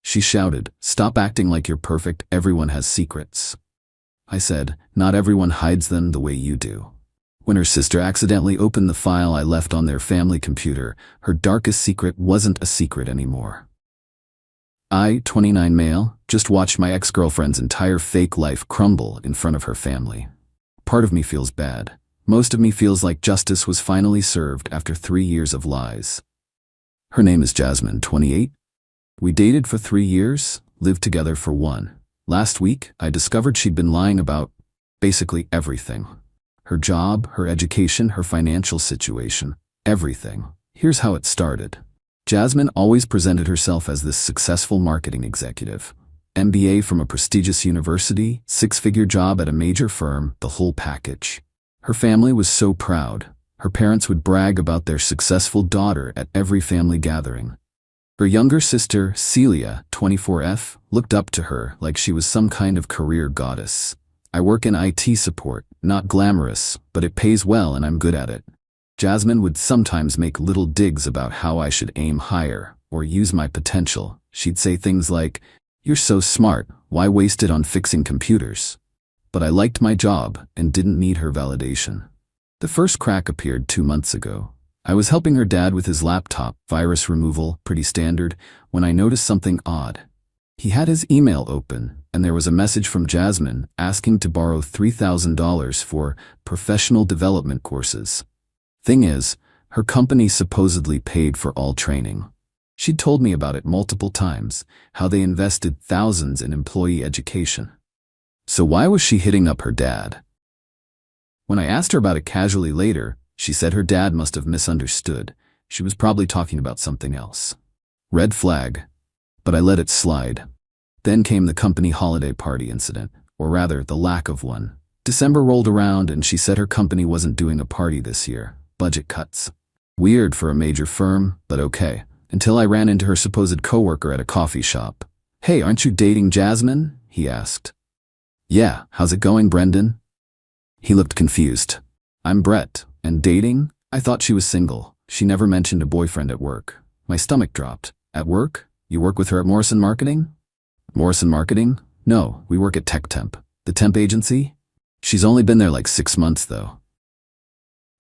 She shouted, "Stop acting like you're perfect, everyone has secrets." I said, "Not everyone hides them the way you do." When her sister accidentally opened the file I left on their family computer, her darkest secret wasn't a secret anymore. I, 29 male, just watched my ex-girlfriend's entire fake life crumble in front of her family. Part of me feels bad. Most of me feels like justice was finally served after 3 years of lies. Her name is Jasmine, 28. We dated for 3 years, lived together for 1. Last week, I discovered she'd been lying about basically everything. Her job, her education, her financial situation, everything. Here's how it started. Jasmine always presented herself as this successful marketing executive. MBA from a prestigious university, 6-figure job at a major firm, the whole package. Her family was so proud. Her parents would brag about their successful daughter at every family gathering. Her younger sister, Celia, 24F, looked up to her like she was some kind of career goddess. "I work in IT support, not glamorous, but it pays well and I'm good at it." Jasmine would sometimes make little digs about how I should aim higher or use my potential. She'd say things like, "You're so smart, why waste it on fixing computers?" But I liked my job and didn't need her validation. The first crack appeared 2 months ago. I was helping her dad with his laptop, virus removal, pretty standard, when I noticed something odd. He had his email open, and there was a message from Jasmine asking to borrow $3,000 for professional development courses. Thing is, her company supposedly paid for all training. She'd told me about it multiple times, how they invested thousands in employee education. So why was she hitting up her dad? When I asked her about it casually later, she said her dad must have misunderstood. She was probably talking about something else. Red flag. But I let it slide. Then came the company holiday party incident, or rather, the lack of one. December rolled around and she said her company wasn't doing a party this year. Budget cuts. Weird for a major firm, but okay. Until I ran into her supposed coworker at a coffee shop. "Hey, aren't you dating Jasmine?" he asked. "Yeah, how's it going, Brendan?" He looked confused. "I'm Brett. And dating? I thought she was single. She never mentioned a boyfriend at work." My stomach dropped. "At work? You work with her at Morrison Marketing?" "Morrison Marketing? No, we work at TechTemp. The temp agency? She's only been there like 6 months though."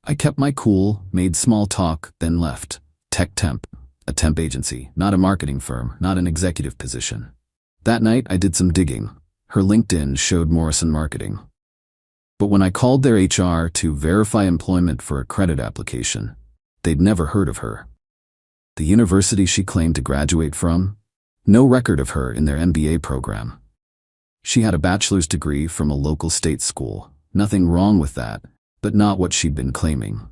I kept my cool, made small talk, then left. TechTemp. A temp agency, not a marketing firm, not an executive position. That night I did some digging. Her LinkedIn showed Morrison Marketing. But when I called their HR to verify employment for a credit application, they'd never heard of her. The university she claimed to graduate from? No record of her in their MBA program. She had a bachelor's degree from a local state school. Nothing wrong with that, but not what she'd been claiming.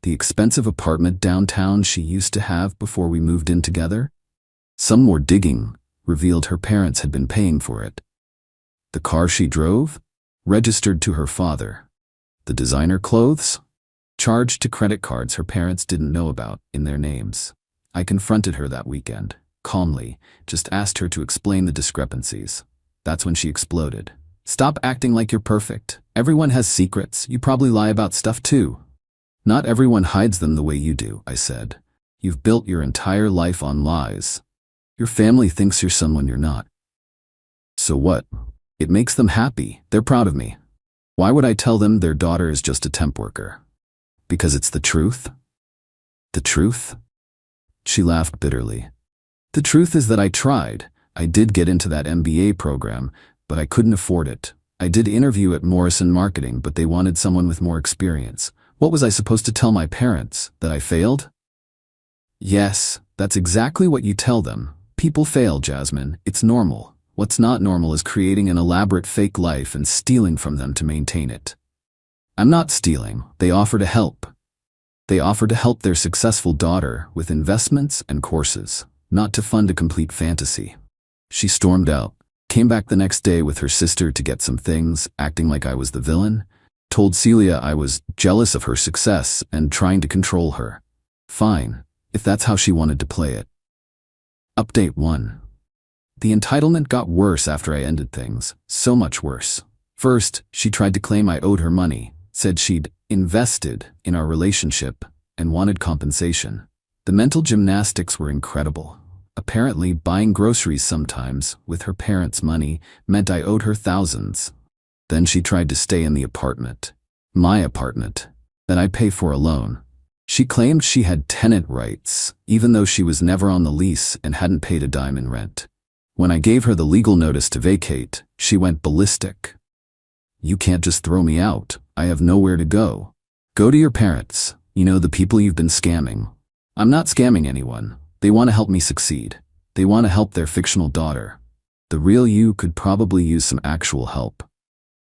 The expensive apartment downtown she used to have before we moved in together? Some more digging revealed her parents had been paying for it. The car she drove? Registered to her father. The designer clothes? Charged to credit cards her parents didn't know about in their names. I confronted her that weekend, calmly, just asked her to explain the discrepancies. That's when she exploded. "Stop acting like you're perfect. Everyone has secrets. You probably lie about stuff too." "Not everyone hides them the way you do," I said. "You've built your entire life on lies. Your family thinks you're someone you're not." "So what? It makes them happy. They're proud of me. Why would I tell them their daughter is just a temp worker? Because it's the truth?" "The truth?" She laughed bitterly. "The truth is that I tried. I did get into that MBA program, but I couldn't afford it. I did interview at Morrison Marketing, but they wanted someone with more experience. What was I supposed to tell my parents? That I failed?" "Yes, that's exactly what you tell them. People fail, Jasmine. It's normal. What's not normal is creating an elaborate fake life and stealing from them to maintain it." "I'm not stealing. They offer to help. They offer to help their successful daughter with investments and courses, not to fund a complete fantasy." She stormed out, came back the next day with her sister to get some things, acting like I was the villain, told Celia I was jealous of her success and trying to control her. Fine, if that's how she wanted to play it. Update 1. The entitlement got worse after I ended things, so much worse. First, she tried to claim I owed her money, said she'd invested in our relationship, and wanted compensation. The mental gymnastics were incredible. Apparently, buying groceries sometimes, with her parents' money, meant I owed her thousands. Then she tried to stay in the apartment. My apartment. That I pay for alone. She claimed she had tenant rights, even though she was never on the lease and hadn't paid a dime in rent. When I gave her the legal notice to vacate, she went ballistic. You can't just throw me out. I have nowhere to go. Go to your parents. You know, the people you've been scamming. I'm not scamming anyone. They want to help me succeed. They want to help their fictional daughter. The real you could probably use some actual help.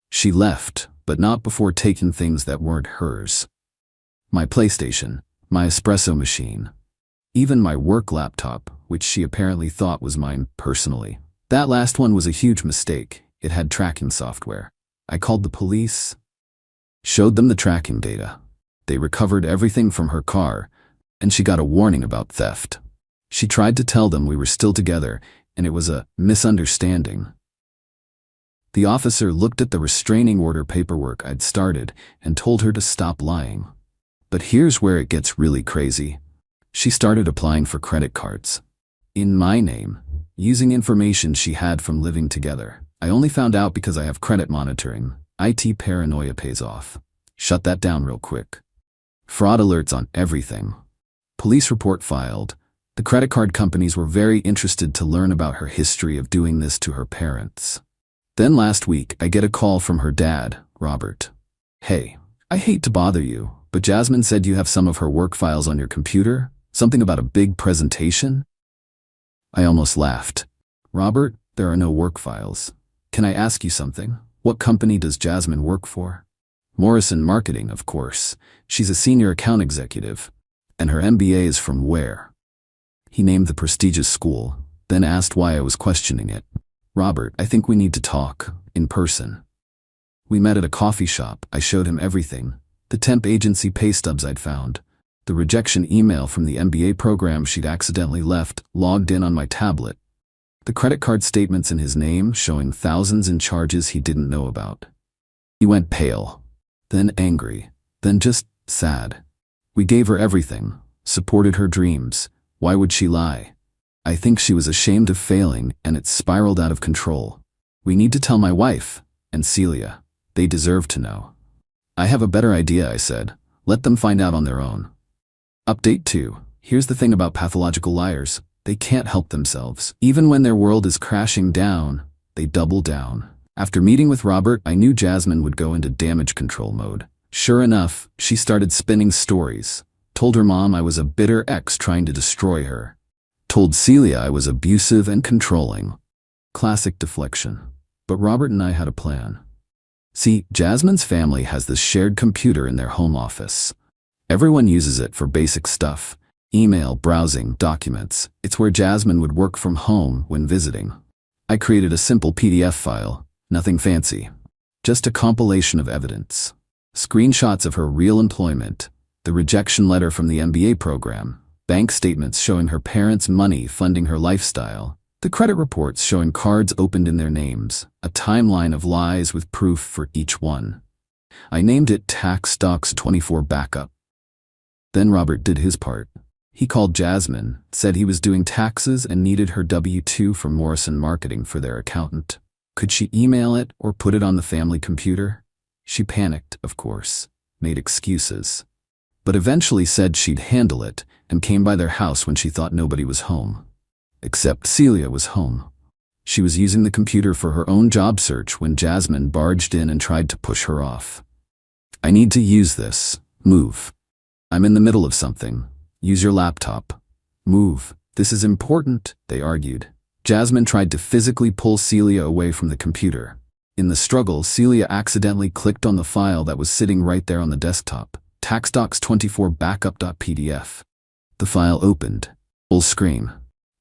She left, but not before taking things that weren't hers. My PlayStation, my espresso machine, even my work laptop, which she apparently thought was mine personally. That last one was a huge mistake. It had tracking software. I called the police, showed them the tracking data. They recovered everything from her car, and she got a warning about theft. She tried to tell them we were still together, and it was a misunderstanding. The officer looked at the restraining order paperwork I'd started and told her to stop lying. But here's where it gets really crazy. She started applying for credit cards. In my name, using information she had from living together. I only found out because I have credit monitoring. IT paranoia pays off. Shut that down real quick. Fraud alerts on everything. Police report filed. The credit card companies were very interested to learn about her history of doing this to her parents. Then last week, I get a call from her dad, Robert. Hey, I hate to bother you, but Jasmine said you have some of her work files on your computer? Something about a big presentation? I almost laughed. Robert, there are no work files. Can I ask you something? What company does Jasmine work for? Morrison Marketing, of course. She's a senior account executive. And her MBA is from where? He named the prestigious school, then asked why I was questioning it. Robert, I think we need to talk, in person. We met at a coffee shop. I showed him everything. The temp agency pay stubs I'd found. The rejection email from the MBA program she'd accidentally left, logged in on my tablet. The credit card statements in his name showing thousands in charges he didn't know about. He went pale, then angry, then just sad. We gave her everything, supported her dreams. Why would she lie? I think she was ashamed of failing, and it spiraled out of control. We need to tell my wife, and Celia. They deserve to know. I have a better idea, I said. Let them find out on their own. Update 2. Here's the thing about pathological liars. They can't help themselves. Even when their world is crashing down, they double down. After meeting with Robert, I knew Jasmine would go into damage control mode. Sure enough, she started spinning stories. Told her mom I was a bitter ex trying to destroy her. Told Celia I was abusive and controlling. Classic deflection. But Robert and I had a plan. See, Jasmine's family has this shared computer in their home office. Everyone uses it for basic stuff. Email, browsing, documents. It's where Jasmine would work from home when visiting. I created a simple PDF file, nothing fancy. Just a compilation of evidence. Screenshots of her real employment, the rejection letter from the MBA program, bank statements showing her parents' money funding her lifestyle, the credit reports showing cards opened in their names, a timeline of lies with proof for each one. I named it Tax Docs 24 Backup. Then Robert did his part. He called Jasmine, said he was doing taxes and needed her W-2 from Morrison Marketing for their accountant. Could she email it or put it on the family computer? She panicked, of course, made excuses, but eventually said she'd handle it and came by their house when she thought nobody was home. Except Celia was home. She was using the computer for her own job search when Jasmine barged in and tried to push her off. I need to use this. Move. I'm in the middle of something. Use your laptop. Move. This is important, they argued. Jasmine tried to physically pull Celia away from the computer. In the struggle, Celia accidentally clicked on the file that was sitting right there on the desktop, TaxDocs24 Backup.pdf. The file opened. Full screen.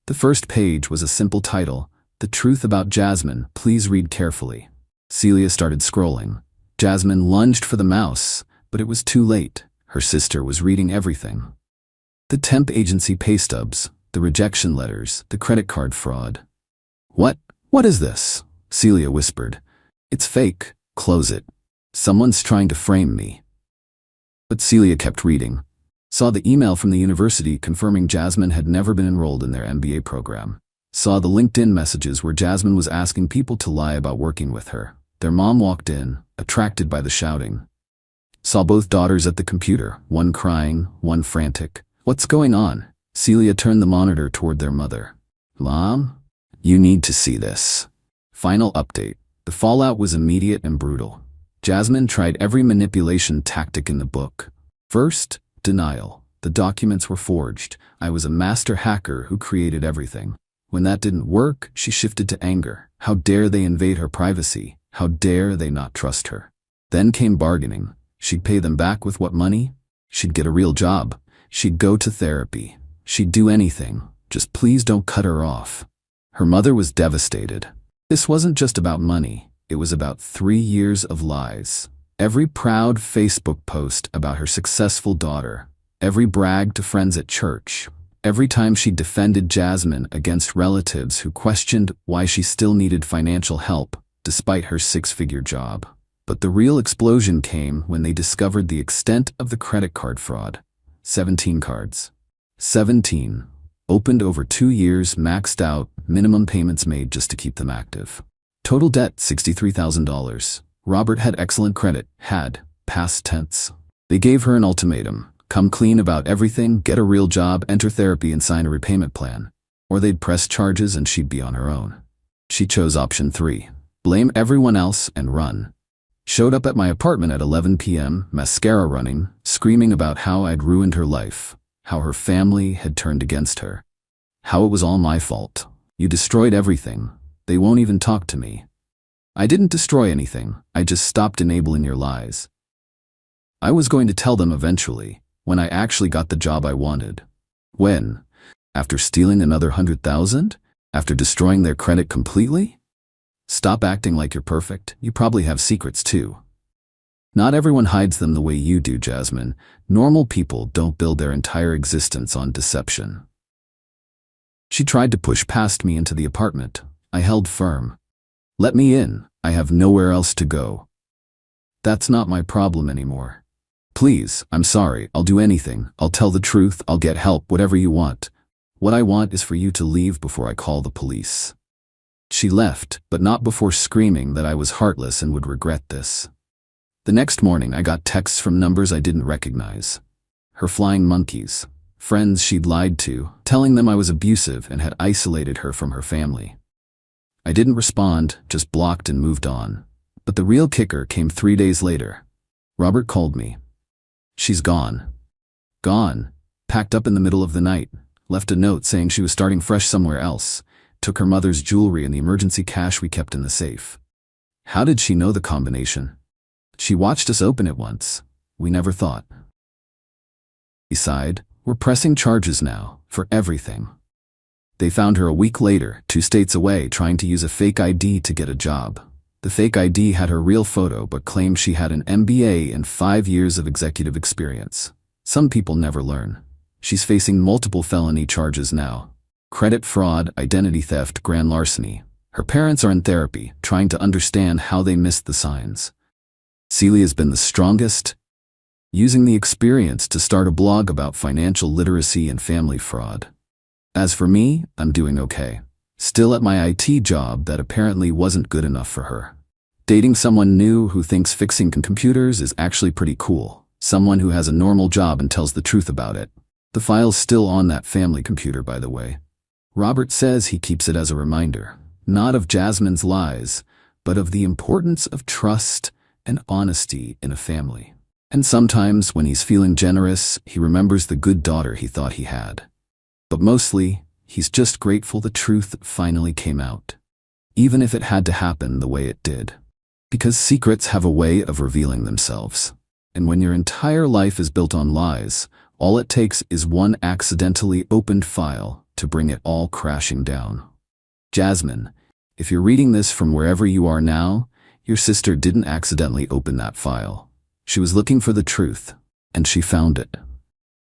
The first page was a simple title, The Truth About Jasmine, Please Read Carefully. Celia started scrolling. Jasmine lunged for the mouse, but it was too late. Her sister was reading everything. The temp agency pay stubs, the rejection letters, the credit card fraud. What is this? Celia whispered. It's fake. Close it. Someone's trying to frame me. But Celia kept reading. Saw the email from the university confirming Jasmine had never been enrolled in their MBA program. Saw the LinkedIn messages where Jasmine was asking people to lie about working with her. Their mom walked in, attracted by the shouting. Saw both daughters at the computer, one crying, one frantic. "What's going on?" Celia turned the monitor toward their mother. "Mom? You need to see this." Final update. The fallout was immediate and brutal. Jasmine tried every manipulation tactic in the book. First, denial. The documents were forged. I was a master hacker who created everything. When that didn't work, she shifted to anger. How dare they invade her privacy? How dare they not trust her? Then came bargaining. She'd pay them back with what money? She'd get a real job. She'd go to therapy. She'd do anything. Just please don't cut her off. Her mother was devastated. This wasn't just about money. It was about 3 years of lies. Every proud Facebook post about her successful daughter. Every brag to friends at church. Every time she defended Jasmine against relatives who questioned why she still needed financial help, despite her 6-figure job. But the real explosion came when they discovered the extent of the credit card fraud. 17 cards. 17. Opened over 2 years, maxed out, minimum payments made just to keep them active. Total debt, $63,000. Robert had excellent credit, had, past tense. They gave her an ultimatum. Come clean about everything, get a real job, enter therapy and sign a repayment plan. Or they'd press charges and she'd be on her own. She chose option 3. Blame everyone else and run. Showed up at my apartment at 11 p.m., mascara running, screaming about how I'd ruined her life, how her family had turned against her, how it was all my fault. You destroyed everything. They won't even talk to me. I didn't destroy anything. I just stopped enabling your lies. I was going to tell them eventually, when I actually got the job I wanted. When? After stealing another 100,000? After destroying their credit completely? Stop acting like you're perfect. You probably have secrets too. Not everyone hides them the way you do, Jasmine. Normal people don't build their entire existence on deception. She tried to push past me into the apartment. I held firm. Let me in. I have nowhere else to go. That's not my problem anymore. Please, I'm sorry. I'll do anything. I'll tell the truth. I'll get help, whatever you want. What I want is for you to leave before I call the police. She left, but not before screaming that I was heartless and would regret this. The next morning, I got texts from numbers I didn't recognize. Her flying monkeys. Friends she'd lied to, telling them I was abusive and had isolated her from her family. I didn't respond, just blocked and moved on. But the real kicker came 3 days later. Robert called me. She's gone. Gone. Packed up in the middle of the night. Left a note saying she was starting fresh somewhere else. Took her mother's jewelry and the emergency cash we kept in the safe. How did she know the combination? She watched us open it once. We never thought. He sighed. We're pressing charges now, for everything. They found her a week later, 2 states away, trying to use a fake ID to get a job. The fake ID had her real photo but claimed she had an MBA and 5 years of executive experience. Some people never learn. She's facing multiple felony charges now. Credit fraud, identity theft, grand larceny. Her parents are in therapy, trying to understand how they missed the signs. Celia's been the strongest, using the experience to start a blog about financial literacy and family fraud. As for me, I'm doing okay. Still at my IT job that apparently wasn't good enough for her. Dating someone new who thinks fixing computers is actually pretty cool. Someone who has a normal job and tells the truth about it. The file's still on that family computer, by the way. Robert says he keeps it as a reminder, not of Jasmine's lies, but of the importance of trust and honesty in a family. And sometimes, when he's feeling generous, he remembers the good daughter he thought he had. But mostly, he's just grateful the truth finally came out. Even if it had to happen the way it did. Because secrets have a way of revealing themselves. And when your entire life is built on lies, all it takes is one accidentally opened file to bring it all crashing down. Jasmine, if you're reading this from wherever you are now, your sister didn't accidentally open that file. She was looking for the truth, and she found it.